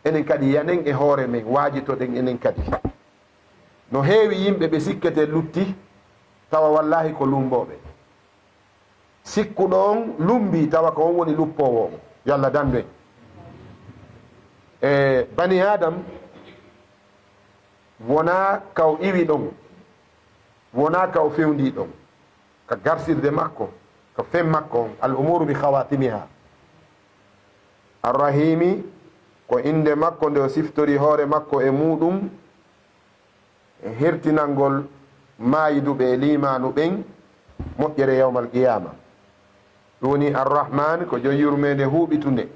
enen kadi yanen e hoore men waajitoɗen enen kadi no heewi yimɓe ɓe sikkete lutti tawa wallahi ko lumboɓe, sikkuɗo on lumbi tawa ko on woni luppowo on. Yalla dandu en bani adam wona kaw iwi ɗon, wona kaw fewndi ɗon, ka garsirde makko, ka fen makko on. Al umuru bi khawatimiha. Arrahimi ko inde makko nde o siftori hoore makko e muɗum e hertinalngol maayiduɓe e limanu ɓen moƴƴere yawmal qiyama. ɗum woni arrahman ko jon yurmede huuɓitunde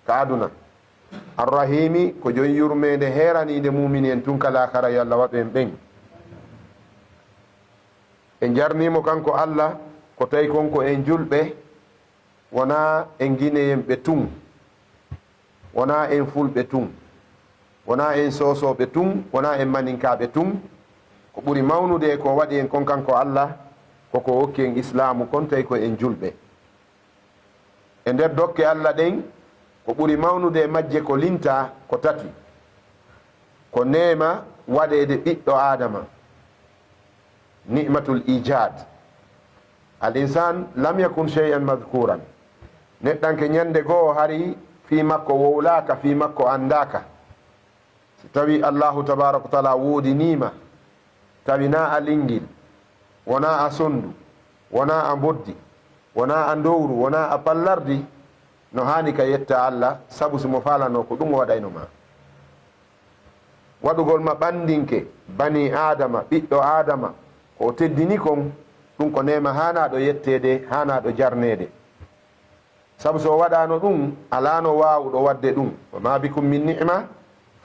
ka aduna, arrahimi ko jon yurmede heranide mumini en tun kala kara. Yo Allah waɗu en ɓen en jarnimo kanko Allah ko tawi konko en julɓe, wona en guineyen ɓe tun, wona en fulɓe tun, wona en sosoɓe tun, wona en maninkaɓe tun. ko ɓuri mawnude e ko waɗi en kon kanko Allah koko hokki en islamu kon tawi ko en julɓe. E nder dokke Allah ɗen ko ɓuri mawnude e majje ko linta ko tati, ko nema waɗede ɓiɗɗo adama, ni'matul ijad. Al insan lam yakun shay'an madhkuran. Neɗɗanke ñande goo hari fi makko wowlaka, fi makko andaka. So tawi Allahu tabaraka wa taala woodi nima, tawi na a lingil, wona a sondu, wona a boddi, wona a dowru, wona a pallardi, no hani ka yetta Allah, sabu somo falano ko ɗum o waɗayno ma. waɗugol ma ɓandinke bani adama, ɓiɗɗo adama, ko teddini kon ɗum ko nema hanaɗo yettede, hanaɗo jarnede. sabu so waɗano ɗum alano wawuɗo wadde ɗum. wa ma bikum min ni'ma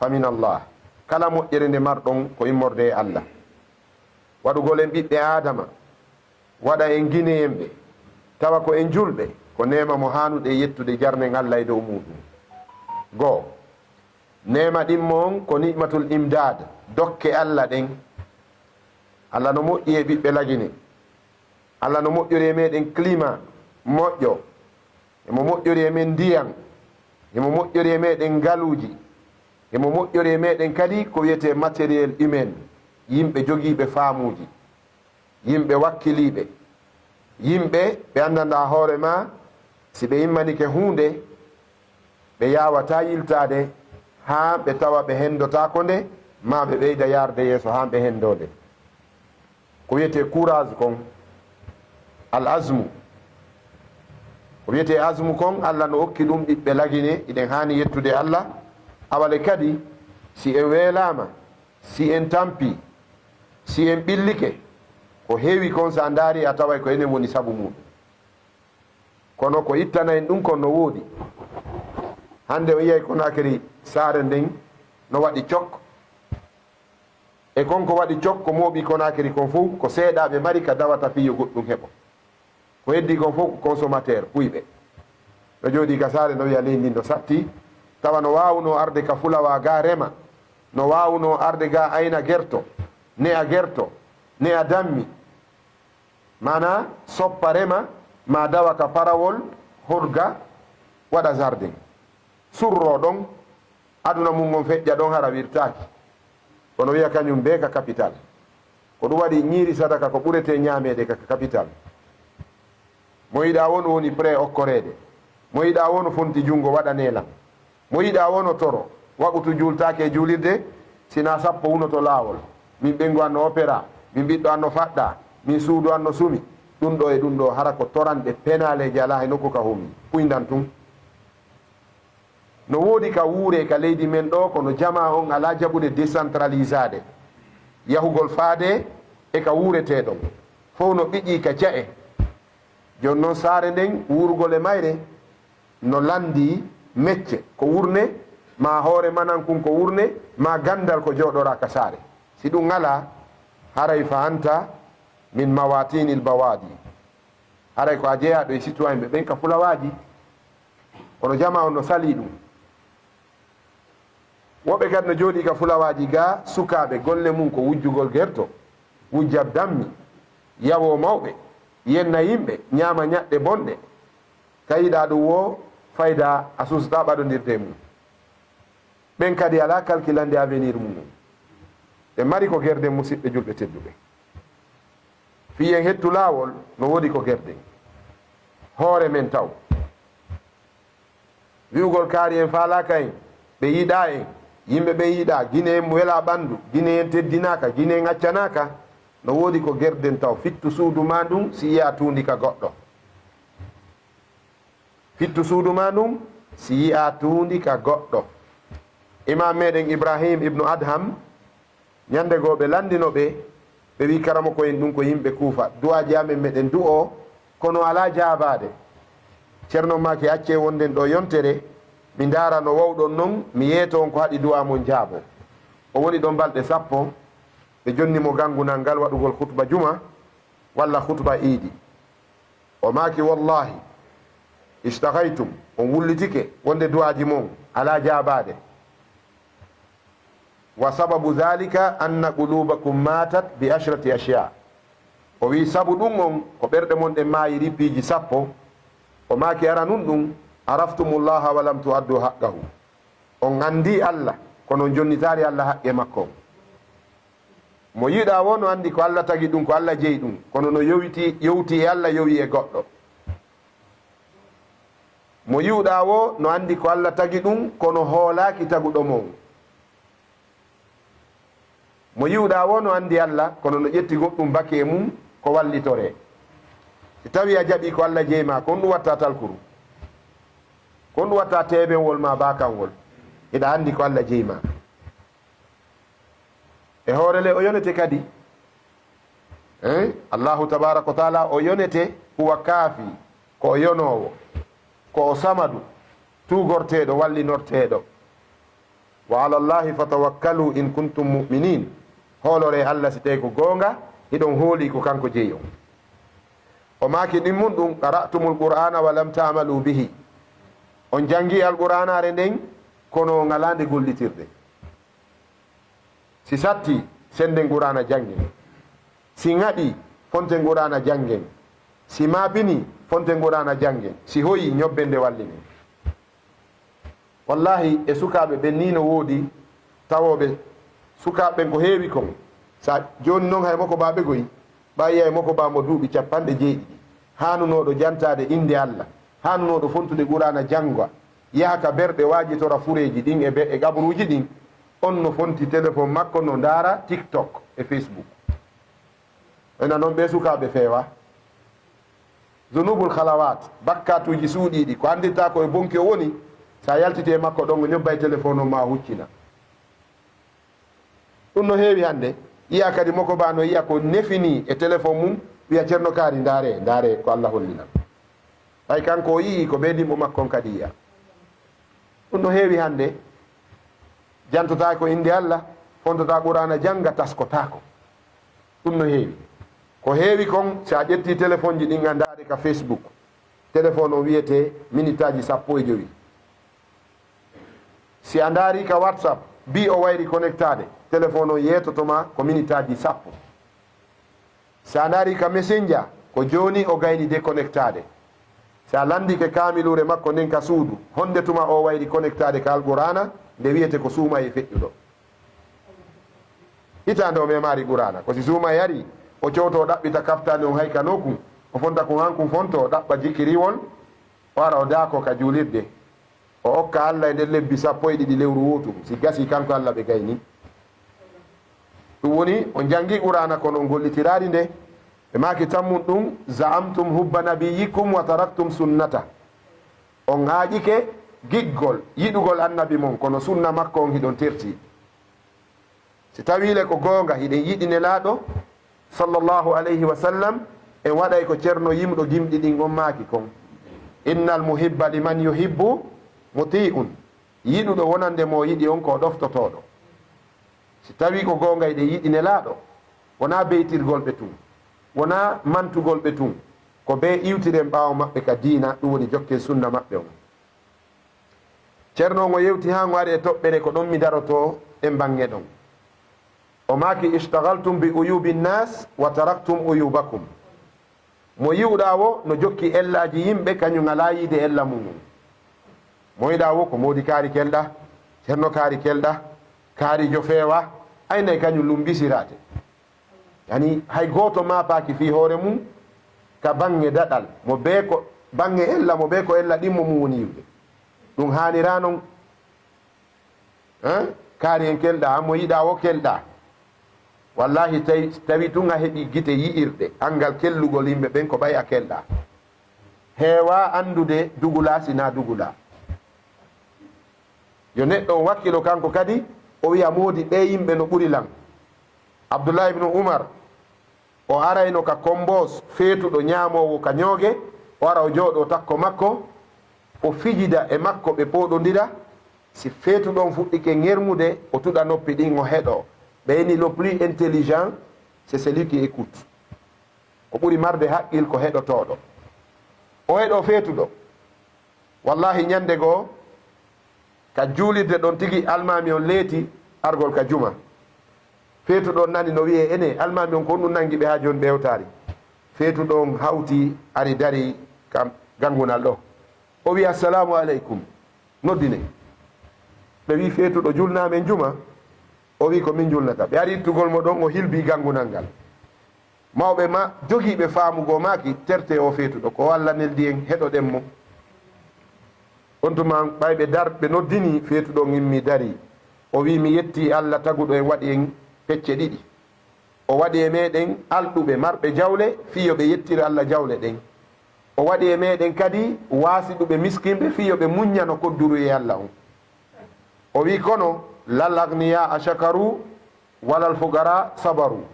fa min Allah. kala moƴƴere nde marɗon ko immorde e Allah. waɗugol en ɓiɓɓe adama, waɗa en guineyen ɓe, tawa ko en julɓe, ko nema mo hanuɗe yettude jarnen Allah e dow muɗum. goo nema ɗimmo on ko ni'matul imdad, dokke Allah ɗen. Allah no moƴƴi e ɓiɓɓe lagine, Allah no moƴƴori e meɗen climat moƴƴo, emo moƴƴori e men ndiyam, emo moƴƴori e meɗen ngaluji, emo moƴƴori e meɗen kadi ko wiyete matériel humain, yimɓe jogiiɓe faamuji, yimɓe wakkiliɓe, yimɓe ɓe andanda hoore ma si ɓe immanike hunde ɓe yawata yiltade ha ɓe tawa ɓe hendotako nde, ma ɓe ɓeyda yarde yeeso ha ɓe hendode. ko wiyete courage kon, al azmu, ko wiyete azmu kon, Allah no hokki ɗum ɓiɓɓe lagine, iɗen hani yettude Allah. awale kadi si en weelama, si en tampi, si en ɓillike, ko heewi kon sa daari a taway ko enen woni sabu muɗum. kono ko ittana en ɗum kon no woodi. hande o yiyay Konakiri saare nden no waɗi cok, e konko waɗi cok ko mooɓi Konakiri kon fof ko seeɗaɓe mari ka dawata fiyo goɗɗum heɓo. ko heddi kon fof ko consommateur ɓuyɓe no jooɗi ka saare no wiya leydi no satti, tawa no wawno arde ka fulawa ga rema, no wawno arde ga ayna gerto, ne a gerto, ne a dammi, mana soppa rema, ma dawa ka parawol horga waɗa jardin, surro ɗon, aduna mum on feƴƴa ɗon hara wirtaki. kono wiya kañum be ka capital. ko ɗum waɗi ñiiri sadaka ko ɓurete ñamede ka capital. mo yiɗa won woni pré okkorede, mo yiɗa won fonti jungo waɗa nelam, mo yiɗa wono toro waɓutu jultake e julirde, sina sappo wunoto lawol. min ɓengu anno opéra, min ɓiɗɗo anno faɗɗa, min suudu anno sumi, ɗum ɗo e ɗum ɗo hara ko toranɗe penaleji ala e nokku ka humi ɓuydan tun. no woodi ka wuure ka leydi men ɗo, kono jama on ala jaɓude décentralisade, yahugol faade e ka wuureteɗon fof no ɓiƴi ka jae. joni noon saare nden wurgol e mayre no landi mecce ko wurne, ma hoore manankun ko wurne, ma gandal ko joɗora ka saare. si ɗum ala haray fa anta min mawatinil bawadi, haray ko a jeeyaɗo e citoyen ɓe ɓen ka fulawaji. kono jama on no sali ɗum. woɓɓe kadi no jooɗi ka fulawaji ga, sukaɓe golle mum ko wujjugol gerto, wujjab dammi, yawo mawɓe, yenna yimɓe, ñaama ñaɗɗe bonɗe. kayiɗa ɗum wo fayda a susata ɓaɗodirde mum. ɓen kadi ala calculande avenir mum ɓe mari ko gerde musidɓe julɓe tedduɓe fiyen hettu laawol no wodi ko gerde hoore men taw wi'ugol kaari en faalaka en ɓe yiɗa en yimɓe ɓe yiɗa guine en wela ɓandu guine en teddinaka guine en accanaka no wodi ko gerden taw fittu suudu ma ndun si yiya tuundi ka goɗɗo fittu suudu ma ndun si yiya tuundi ka goɗɗo imam meɗen ibrahim ibnu adham ñande goo ɓe landino ɓe wi karama koyen ɗum ko yimɓe kuufa duwaji amen meɗen du'o kono ala jaabade ceerno maki acce wonden ɗo yontere mi ndaara no wawɗon noon mi yeeto on ko haɗi duwa mon jaabo o woni ɗon balɗe 10 ɓe jonnimo gangunal ngal waɗugol khutba juma walla khutba iidi o maaki wallahi istahaytum on wullitike wonde duwaji mon ala jaabade wa sababu dhalika anna qulubakum matat bi ashrati ashya o wi sabu ɗum on ko ɓerɗe mon ɗe maayi rippiji 10 o maaki ara nun ɗum araftumullaha wa lam tuaddu haqqahu on andi Allah kono jonnitari Allah haqqe makko mo yiɗa wo no andi ko Allah tagi ɗum ko Allah jeyi ɗum kono no yowti e Allah yowi e goɗɗo mo yiwɗa wo no andi ko Allah tagi ɗum kono hoolaki taguɗo mon mo yiwɗa wo no andi Allah kono no ƴetti goɗɗum bakke e mum ko wallitore si tawi a jaɓi ko Allah jeyma kon ɗum watta talkuru kon ɗum watta teɓenwol ma bakangol eɗa andi ko Allah jeyma e hoorele o yonete kadi Allahu tabaraka wa taala o yonete huwa kaafi ko o yonowo ko o samadu tugorteɗo wallinorteɗo wa ala llahi fatawakkalu in kuntum muminin hoolore Allah si tawi ko goonga hiɗon hooli ko kanko jeeyi on o maaki ɗin mum ɗum qara'tumul qur'ana wa lam ta'malu bihi on jangi alqur'anare nden kono ngalande gollitirde si satti senden qur'ana jangen si ŋaɗi fonten qur'ana jangen si maabini fonten qur'ana jangen si hoyi ñobbe nde wallinen wallahi e sukaɓe ɓen ni no woodi tawoɓe sukaɓeɓen ko heewi kon sa joni noon hay moko baɓe goyi ɓayiya e moko bamo duuɓi 50 hanunoɗo jantade inde Allah hanunoɗo fontude qur'ana jangga yahaka berɗe wajitora fureji ɗin e gabruji ɗin on no fonti téléphone makko no ndaara TikTok e Facebook ena noon ɓe sukaɓe feewa zunubul halawat bakkatuji suuɗiɗi ko andirta ko e bonki o woni sa yaltiti e makko ɗon o ñobba e téléphone o ma huccina ɗum no heewi hande yiya kadi moko ba no yiya ko nefini e téléphone mum wiya ceerno kaari ndaare ko Allah hollina hay kanko o yii ko ɓe dimɓo makkon kadi yiya ɗum no heewi hande jantota ko inde Allah fontota qur'ana janga taskotako ɗum no heewi ko heewi kon sa ƴetti téléphone ji ɗin a ndaari ka Facebook téléphone o wiyete minute aji 15 si a ndaari ka WhatsApp bi o wayri connectade téléphone o yeetotoma ko minute aji 10 sa ndaari ka messenger ko joni o gayni déconnectade sa landike kamilure makko nden ka suudu honde tuma o wayri connectade ka alqur'ana nde wiyete ko suuma e feƴƴuɗo hitande o memari qur'ana ko si suuma yari o cowto o ɗaɓɓita kaftade on hay kanokum o fonta ko hankum fonto o ɗaɓɓa jikkiriwol o ara o daako ka juulirde o okka Allah e nder lebbi 12 lewru wotum si gasi kanko Allah ɓe gayni ɗum woni o jangi qur'ana kono on gollitirari nde ɓe maki tammum ɗum za'amtum hubba nabiyikum wa taraktum sunnata on haaƴike giggol yiɗugol annabi mon kono sunna makko on hiɗon terti si tawile ko goonga hiɗen yiɗi nelaaɗo sallllahu alayhi wa sallam en waɗay ko ceerno yimɗo gimɗi ɗin on maaki kon innal muhibba liman yuhibbu muti'un yiɗuɗo wonande mo yiɗi on ko ɗoftotoɗo si tawi ko goonga hiɗen yiɗi nelaaɗo wona beytirgol ɓe tun wona mantugol ɓe tun ko be iwtiren ɓaawo maɓɓe ka diina ɗum woni jokke sunna maɓɓe on ceerno ngo yewti ha ngo ari e toɓɓere ko ɗon mi daroto e bange ɗon o maaki istagaltum bi uyubi nnas wa taraktum uyubakum mo yiwɗa wo no jokki ellaji yimɓe kañum ala yiide ella mumum mo yiɗa wo ko modi kaari kelɗa ceerno kaari kelɗa kaari jo feewa aynayi kañum lumbisirate yani hay gooto mapaaki fi hoore mum ka bange daɗal mo bee ko bange ella mo bee ko ella ɗimmo mum woni yiwde ɗum haanira noon kaari en kelɗa an mo yiɗa wo kelɗa wallahi tawi tun a heɓi gite yi'irɗe angal kellugol yimɓe ɓen ko ɓay a kelɗa heewa andude dugula sina dugula yo neɗɗo on wakkilo kanko kadi o wiya moodi ɓe yimɓe no ɓuri lan abdoullah ibnu oumar o arayno ka kombos feetuɗo ñaamowo ka ñooge o ara o jooɗo takko makko o fijida e makko ɓe pooɗodira si feetuɗon fuɗɗike ŋermude o tuɗa noppi ɗin o heɗo ɓeyni le plus intelligent c'est celui qui écoute o ɓuri marde haqqil ko heɗotoɗo o heɗo feetuɗo wallahi ñande goo ka juulirde ɗon tigi almami on leeti argol ka juma feetuɗon nani no wiye ene almami on ko ɗum nangi ɓe ha joni ɓewtari feetuɗon hawti ari dari kam gangunal ɗo o wi assalamu aleykum noddine ɓe wi feetuɗo julnamen juma o wi ko min julnata ɓe ari ittugol mo ɗon o hilbi gangunal ngal mawɓe ma jogiiɓe faamugo maaki terte o feetuɗo ko walla neldi en heɗoɗen mo on tuma ɓayɓe dar ɓe noddini feetuɗo immi dari o wi mi yetti Allah taguɗo en waɗi en pecce ɗiɗi o waɗi e meɗen alɗuɓe marɓe jawle fiyo ɓe yettira Allah jawle ɗen o waɗi e meɗen kadi waasiɗuɓe miskinɓe fiyo ɓe muññano kodduru e Allah on o wi kono lal agniya a shakaru walal fugara sabaru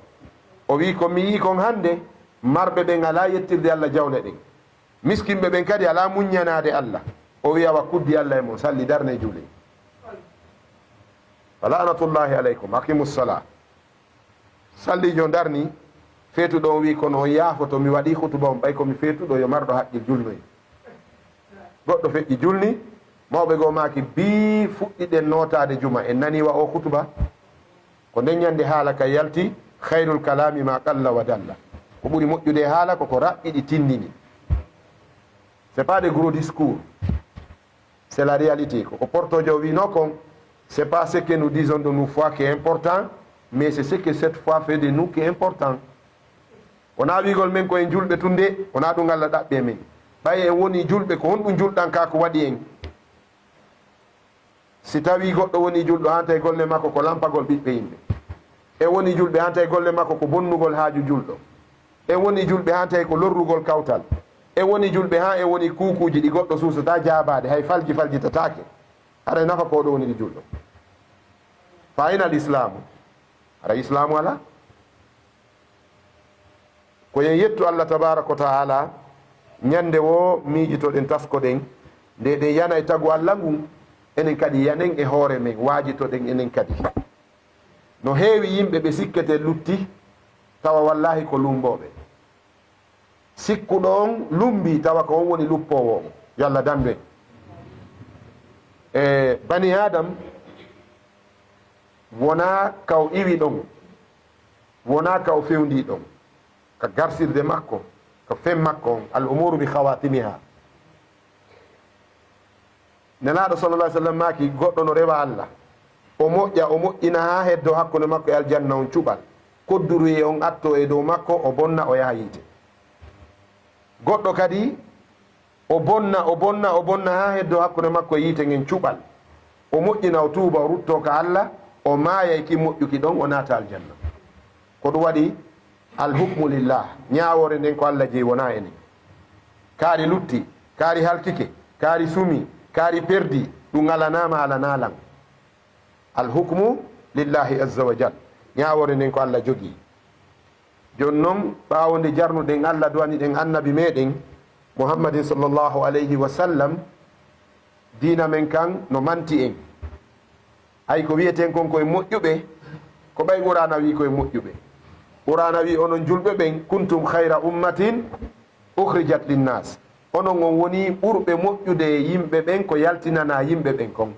o wi ko mi yi kon hande marɓe ɓen ala yettirde Allah jawle ɗen miskinɓe ɓen kadi ala muññanade Allah o wi awa kuddi Allah e mon salli darne juule wa lanatullahi aleykum haqimussala sallijo darni feetuɗo o wi kono on yaafoto mi waɗi hutuba on ɓay komi feetuɗo yo marɗo haqqil julnoyi goɗɗo feƴƴi julni mawɓe goo maaki bii fuɗɗiɗen notade juma en naniwa o hutuba ko nden ñande haala ka yalti hayrul kalami ma qalla wa dalla ko ɓuri moƴƴude haala koko raɓɓiɗi tindini c'est pas des gros discours c'est la réalité koko portojo wino kon c'est pas ce que nous disons de nous foi qui est important mais c'est ce que cette foi fait de nous qui est important wona wigol men koyen julɓe tunde wona ɗum Allah ɗaɓɓe men ɓay en woni julɓe ko honɗum julɗan ka ko waɗi en si tawi goɗɗo woni julɗo hanta e golle makko ko lampagol ɓiɓɓe yimɓe e woni julɓe hanta e golle makko ko bonnugol haaju julɗo e woni julɓe hanta e ko lorrugol kawtal e woni julɓe ha e woni kukuji ɗi goɗɗo suusata jabade hay faljitatake aɗa nafa ko ɗo woni ɗi julɗo fa ina l islamu aɗa islamu ala ko yen yettu Allah tabaraka wa taala ñande wo miijitoɗen taskoɗen nde ɗen yana e tagu Allah ngun enen kadi yanen e hoore men waajitoɗen enen kadi no heewi yimɓe ɓe sikkete lutti tawa wallahi ko lumboɓe sikkuɗo on lumbi tawa ko on woni luppowo on yo Allah dandu en e bani adam wona kaw iwi ɗon wona kaw fewndi ɗon ka garsirde makko ko fen makko on al umuru bi khawatimiha nelaɗo sallallah sallam maki goɗɗo no rewa Allah o moƴƴa o moƴƴina ha heddo hakkude makko e aljanna on cuɓal kodduru e on atto e dow makko o bonna o yaha yiite goɗɗo kadi o bonna ha heddo hakkude makko e yiite ngen cuɓal o moƴƴina o tuuba o rutto ka Allah o maaya e ki moƴƴuki ɗon o naata aljanna ko ɗum waɗi alhukmu lillah ñawore nden ko Allah jeyi wona enen kaari lutti kaari halkike kaari sumi kaari perdi ɗum alanama alanalan alhukmu lillahi azza wa jal ñawore nden ko Allah jogii joni noon ɓawo nde jarnuɗen Allah duwani ɗen annabi meɗen muhammadin sallllahu alayhi wa sallam dina men kan no manti en hay ko wiyeten kon koye moƴƴuɓe ko ɓay qur'ana wi koye moƴƴuɓe qur'ana wi onon julɓe ɓen kuntum hayra ummatin uhrijat linnas onon on woni ɓurɓe moƴƴude yimɓe ɓen ko yaltinana yimɓe ɓen kon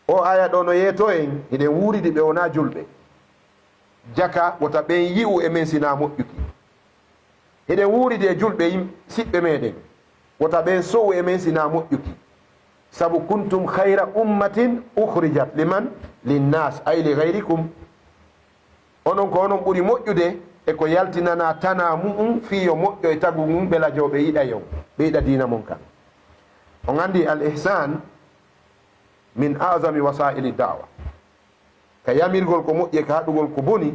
o aya ɗo no yeeto en hiɗen wuuridi ɓe wona julɓe jaka wota ɓen yi'u e men sina moƴƴuki hiɗen wuuridi e julɓe siɓɓe meɗen wota ɓen sowu e men sina moƴƴuki sabu kuntum khayra ummatin ukhrijat liman linnas ay li ghayrikum onon ko onon ɓuri moƴƴude e ko yaltinana tana mu'um fiyo moƴƴo e tagu mum bela joɓe yiɗa yow ɓe yiɗa dina mon kan on andi al ihsan min azami wasaili dawa ka yamirgol ko moƴƴi ka haɗugol ko boni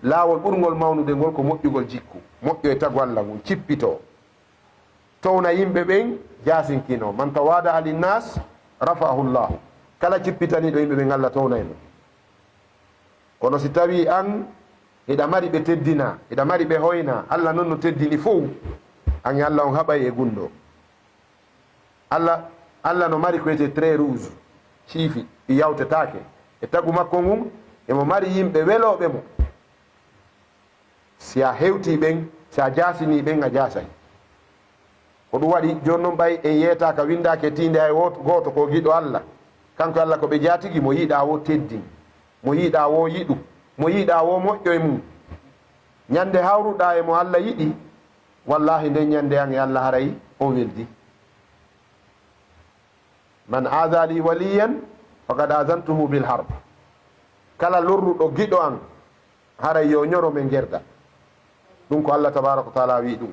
laawol ɓurgol mawnude ngol ko moƴƴugol jikku moƴƴo e tagu Allah ngun cippito towna yimɓe ɓen jasinkino man tawada alinnas rafa'ahu llahu kala cippitaniɗo yimɓe ɓen Allah towna en kono si tawi an ida mari be teddina ida mari be hoyna Allah non no teddini fof an Allah on haɓay e gundo Allah no mari ko ete très rouge ciifi ɗi yawtetake e tagu makko ngun emo mari yimɓe weloɓe mo si a hewti ɓen si a jasini ɓen a jasay ko ɗum waɗi joni noon ɓay en yeetaka windake tinde hay goto ko giɗo Allah kanko Allah ko ɓe jatigi mo yiiɗa wo teddin mo yiiɗa wo yiɗu mo yiiɗa wo moƴƴo e mum ñande hawruɗa e mo Allah yiɗi wallahi nden ñande an e Allah haray o weldi man aada li waliyan faqad azantuhu bil harb kala lorruɗo giɗo an haray yo ñoro men gerda ɗum ko Allah tabaraka wa taala wi ɗum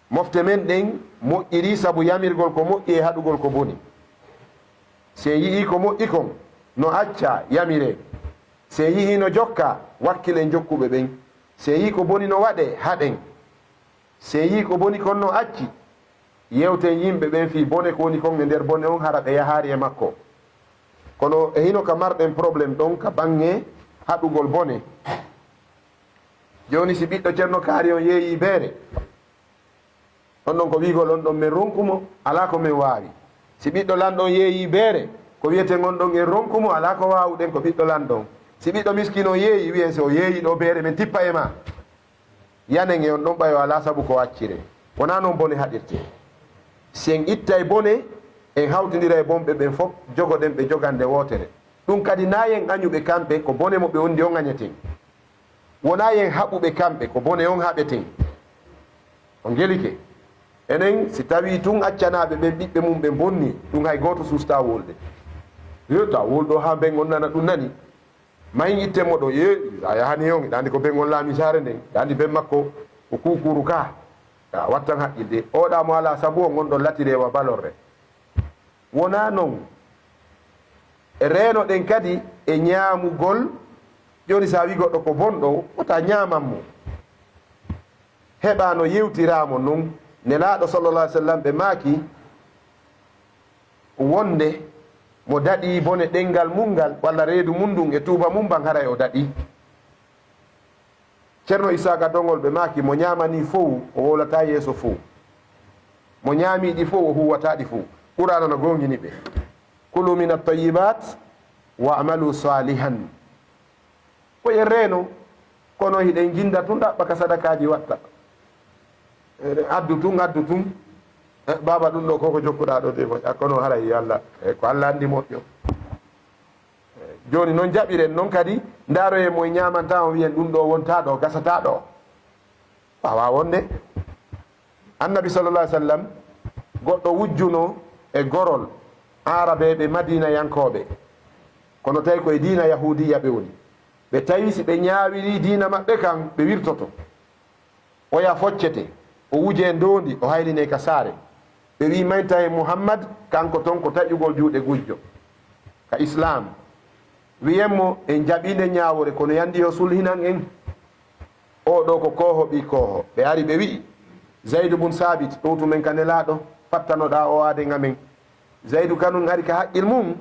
mofte men ɗen moƴƴiri sabu yamirgol ko moƴƴi e haɗugol ko boni se yii ko moƴƴi kon no acca yamire se yii no jokka wakkile jokkuɓe ɓen se yii ko boni no waɗe haɗen se yii ko boni kon no acci yewten yimɓe ɓen fi bone ko woni kon e nder bone on hara ɓe yahari e makko kono e hino ka marɗen probléme ɗon ka bange haɗugol bone joni si ɓiɗɗo ceerno kaari on yeeyi beere on ɗon ko wigol on ɗon min ronkumo ala ko min waawi si ɓiɗɗo lanɗon yeeyi beere ko wiyeten on ɗon en ronkumo ala ko wawuɗen ko ɓiɗɗo lanɗon si ɓiɗɗo miskino yeeyi wiyen so yeeyi ɗo beere min tippa e ma yanen e on ɗon ɓayo ala saabu ko waccire wona noon bone haɗirte si en itta e bone en hawtidira e bonɓe ɓen fof jogoɗen ɓe jogande wotere ɗum kadi na yen añuɓe kamɓe ko bone mo ɓe wondi on añeten wona yen haɓuɓe kamɓe ko bone on haɓeten on gelike enen si tawi tun accanaɓe ɓen ɓiɓɓe mum ɓe bonni ɗum hay goto susta wolde yetta wolɗo ha ben on nana ɗum nani mayin ittemo ɗo ye a yahani on ɗandi ko ben on laami sare nden ɗandi ben makko ko kukuru ka a wattan haqqilde oɗamo ala sabu on gonɗon latirewa balorre wona noon e reeno ɗen kadi e ñaamugol joni sa wi goɗɗo ko bonɗo wota ñamanmo heɓa no yewtiramo noon nelaɗo sallallah alih w sallam ɓe maaki wonde mo daɗi bone ɗengal mungal walla reedu mum ndun e tuuba mum ban haray o daɗi ceerno isaka dongol ɓe maaki mo ñamani fof o wolata yeeso fof mo ñaamiɗi fof o huwataɗi fof qur'ana no gongini ɓe kulu min at-tayyibat wa amalu salihan koye reeno kono hiɗen jinda tun ɗaɓɓa ka sadakaji watta addu tun baba ɗum ɗo koko jokkuɗa ɗo de moƴƴa kono haray yo Allah ko Allah andi moƴƴo joni noon jaɓiren noon kadi ndaroye moye ñamanta o wiyen ɗum ɗo wonta ɗo gasata ɗo wawa wonde annabi sallallah alih sallam goɗɗo wujjuno e gorol arabeɓe madina yankoɓe kono tawi koye dina yahudiya ɓe woni ɓe tawi si ɓe ñawiri dina maɓɓe kan ɓe wirtoto oya foccete o wuje ndondi o hayline ka saare ɓe wi mayta e mouhammad kanko toon ko taƴugol juuɗe gujjo ka islam wiyenmo en jaɓinde ñawore kono yandi yo sulhinan en o ɗo ko koho ɓi koho ɓe ari ɓe wi zaydou bun sabit ɗowtumen ka nelaɗo fattanoɗa o ade gamen zaydou kanum ari ka haqqil mum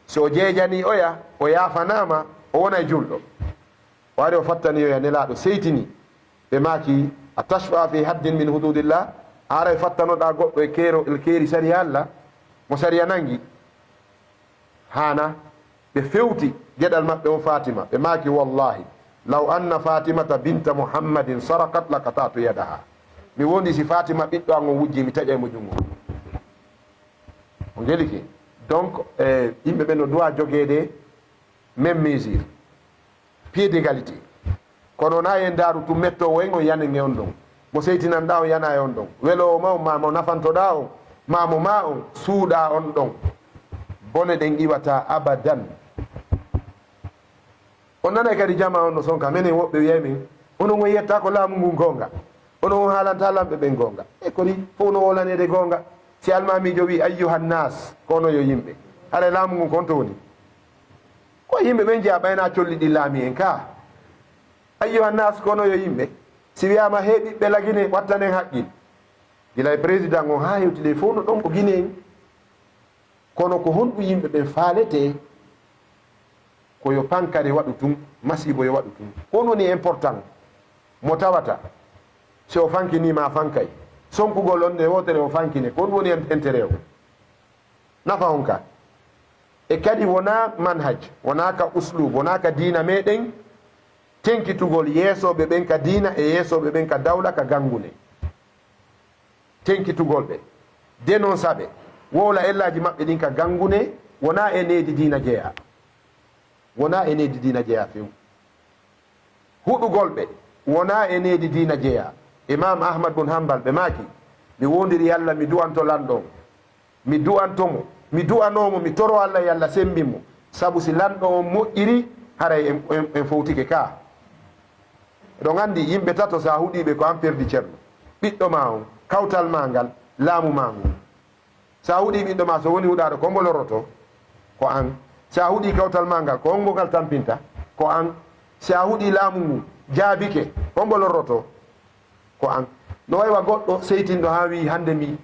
so jeejani oya o yafanama o wona e julɗo o ari o fattaniyoya nelaɗo seytini ɓe maaki a tashfa fi haddin min hududillah ara e fattanoɗa goɗɗo e keeri sariya Allah mo sariya nangi hana ɓe fewti geɗal maɓɓe on fatima ɓe maaki wallahi law anna fatimata binta muhammadin sarakat lakatatu yadaha mi wondi si fatima ɓiɗɗo an o wujji mi taƴa mo jungo o geliki donc yimɓe ɓe no doit jogede même mesure pied d'égalité kono na en daaru tum mettowo en o yanen e on ɗon mo seytinanɗa o yana e on ɗon welowo ma mo nafantoɗa o mamo ma on suuɗa on ɗon bone ɗen iwata abadan. On nanay kadi jama on no sonka menen woɓɓe wiya min onon on yetta ko laamu ngu gonga, onon on haalanta lamɓe ɓen gonga. E kodi fof no wolanede gonga. Si almamijo wi ayyuhannas kono yo yimɓe, hara laamu ngu kon to woni ko yimɓe ɓen jeeya ɓayna colli ɗi laami en ka. ayyuhannas kono yo yimɓe si wiyama he ɓiɓɓe lagine wattanen haqqil gila e président on ha hewtide fof no ɗon ko guine en. kono ko honɗum yimɓe ɓen faalete ko yo pankare waɗu tun, masibo yo waɗu tun. on woni important mo tawata so o fankinima fankay, sonkugol on nde wotere o fankine ko on woni intérêt o nafa on ka. e kadi wona manhaj, wona ka uslub, wona ka diina meɗen tenkitugol yeesoɓe ɓen ka diina e yeesoɓe ɓen ka dawla ka gangune. tenkitugol ɓe dénonça ɓe wowla ellaji maɓɓe ɗin ka gangune, wona e needi diina jeeya, wona e needi diina jeeya few. huɗugol ɓe wona e needi diina jeeya. imam ahmad bun hambal ɓe maaki mi wondiri Allah mi du'anto lanɗon, mi du'antomo, mi du'anomo, mi toro Allah yalla sembinmo, sabu si lanɗo on moƴƴiri haray en fowtike ka. ɗon andi yimɓe tato sa huuɗiɓe ko an perdi ceerno, ɓiɗɗo ma on, kawtal ma ngal, laamu ma ngu. sa huuɗi ɓiɗɗo ma so woni huɗaɗo ko mbo loroto ko an, sa huuɗi kawtal ma ngal ko ongo ngal tampinta ko an, sa huuɗi laamu ngu jaabike ko mbo loroto ko an. no waywa goɗɗo seytinɗo ha wi hande mi